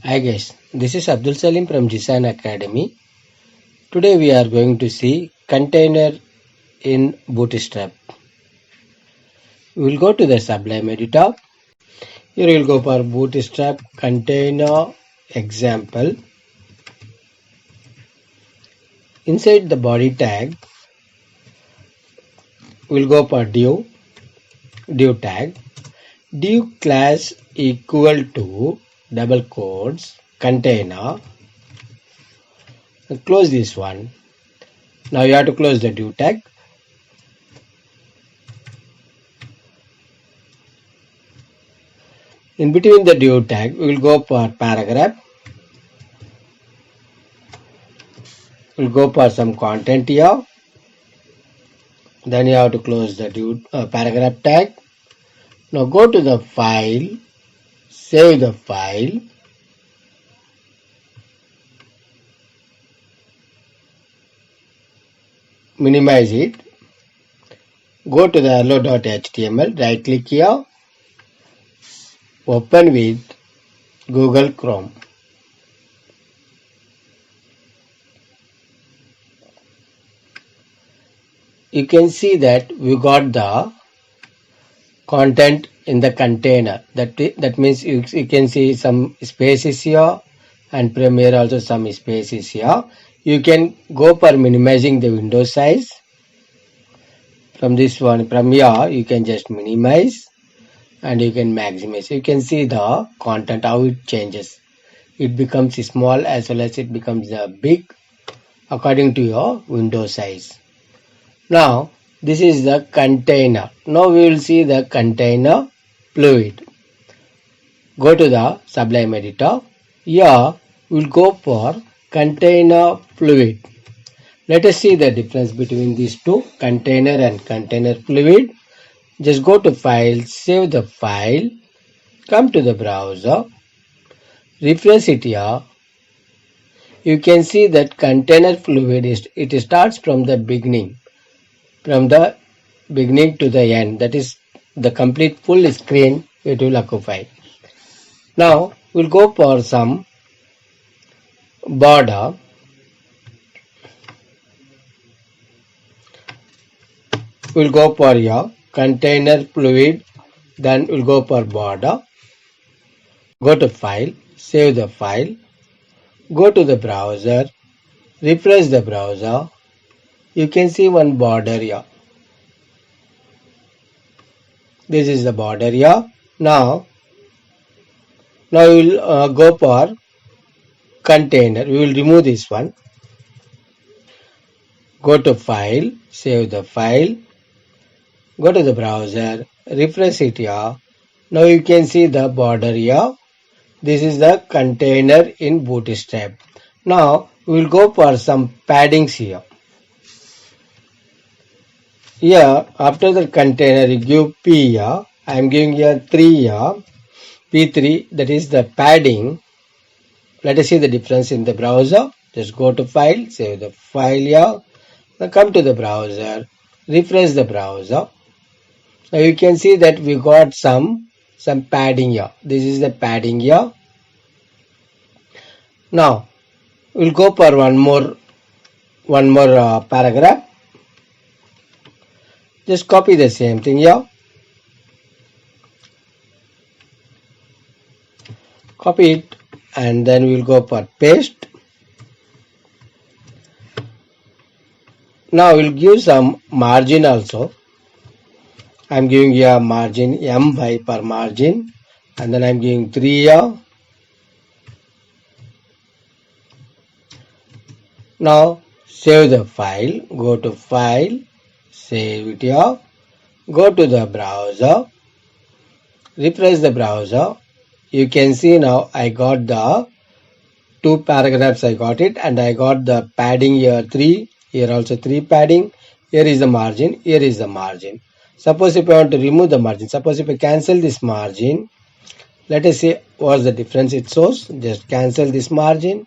Hi guys, this is Abdul Salim from Jisan Academy. Today we are going to see container in Bootstrap. We will go to the Sublime editor. Here we will go for Bootstrap container example. Inside the body tag, we will go for div tag, div class equal to double quotes container. Close this one. Now you have to close the div tag. In between the div tag, we will go for paragraph. We'll go for some content here. Then you have to close the paragraph tag. Now go to the file, save the file. Minimize it. Go to the hello.html, right click here. Open with Google Chrome. You can see that we got the content in the container. That means you can see some spaces here, and Premiere also some spaces here. You can go for minimizing the window size. From this one, from here, you can just minimize and you can maximize. You can see the content, how it changes. It becomes small as well as it becomes big according to your window size. Now, this is the container. Now we will see the container fluid. Go to the Sublime editor. Here, we will go for container fluid. Let us see the difference between these two, container and container fluid. Just go to file, save the file, come to the browser, refresh it here. You can see that container fluid it starts from the beginning to the end. That is the complete full screen it will occupy. Now we'll go for some border. We'll go for your container fluid, then we'll go for border. Go to file, save the file, go to the browser, refresh the browser. You can see one border here. This is the border here. Now we will go for container. We will remove this one. Go to file, save the file, go to the browser, refresh it here. Now you can see the border here. This is the container in Bootstrap. Now we will go for some paddings here. Here after the container you give P here. I am giving here 3 here. P3, that is the padding. Let us see the difference in the browser. Just go to file, save the file here. Now come to the browser, refresh the browser. Now you can see that we got some padding here. This is the padding here. Now we'll go for one more paragraph. Just copy the same thing here. Copy it and then we'll go for paste. Now we'll give some margin also. I'm giving here margin M by per margin, and then I'm giving 3 here. Now save the file, go to file, save it here, go to the browser, refresh the browser. You can see now I got the 2 paragraphs, I got it, and I got the padding here 3, here also 3 padding, here is the margin, here is the margin. Suppose if I want to remove the margin, suppose if I cancel this margin, let us see what's the difference it shows. Just cancel this margin,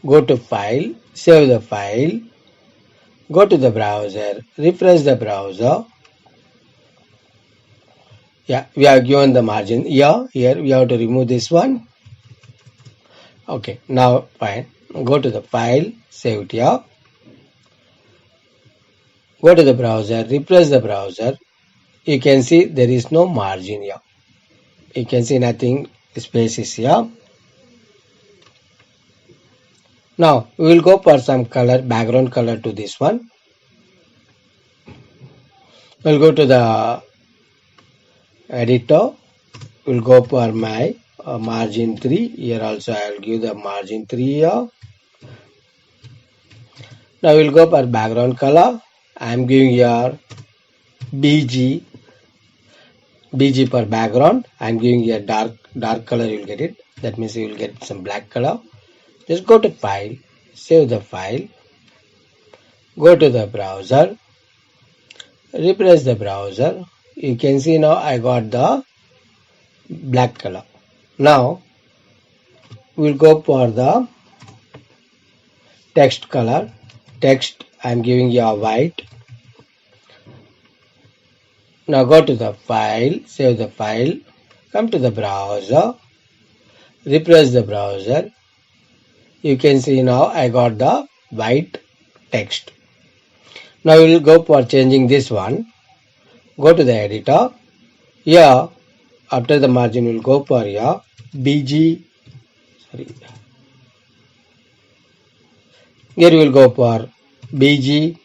go to file, save the file, go to the browser, refresh the browser. Yeah, we have given the margin here. Here we have to remove this one. Okay, now fine. Go to the file, save it here. Go to the browser, refresh the browser. You can see there is no margin here. You can see nothing, space is here. Now we will go for some color, background color to this one. We'll go to the editor. We'll go for my margin 3. Here also I will give the margin 3 here. Now we'll go for background color. I am giving here BG for background. I am giving here dark color. You will get it. That means you will get some black color. Just go to file, save the file. Go to the browser, refresh the browser. You can see now I got the black color. Now we'll go for the text color. Text I am giving you a white. Now go to the file, save the file, come to the browser, refresh the browser. You can see now I got the white text. Now we will go for changing this one. Go to the editor. Here after the margin we will go for here BG. Here we will go for BG.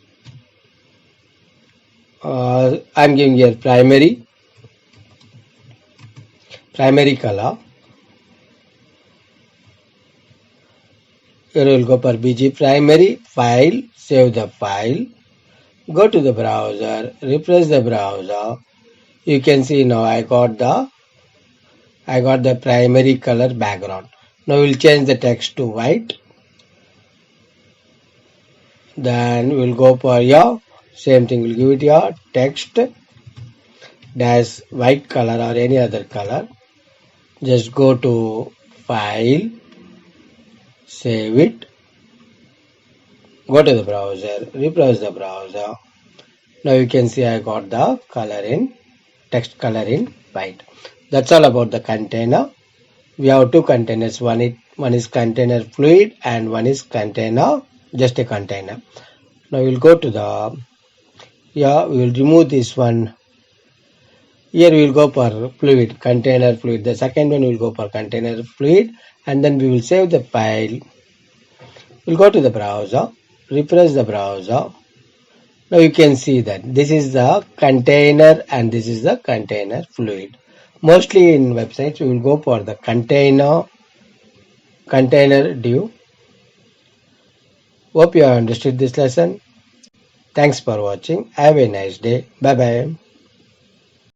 I am giving here primary color. Here we will go for BG primary. File, save the file. Go to the browser, refresh the browser. You can see now I got the primary color background. Now we will change the text to white. Then we will go for here. Same thing, we'll give it here text dash white color or any other color. Just go to file, save it, go to the browser, refresh the browser. Now you can see I got the color in text color in white. That's all about the container. We have two containers. One is container fluid and one is container, just a container. Now we'll go to the we will remove this one. Here we will go for fluid, container fluid. The second one we will go for container fluid, and then we will save the file. We'll go to the browser, refresh the browser. Now you can see that this is the container and this is the container fluid. Mostly in websites we will go for the container div. Hope you have understood this lesson. Thanks for watching. Have a nice day. Bye bye.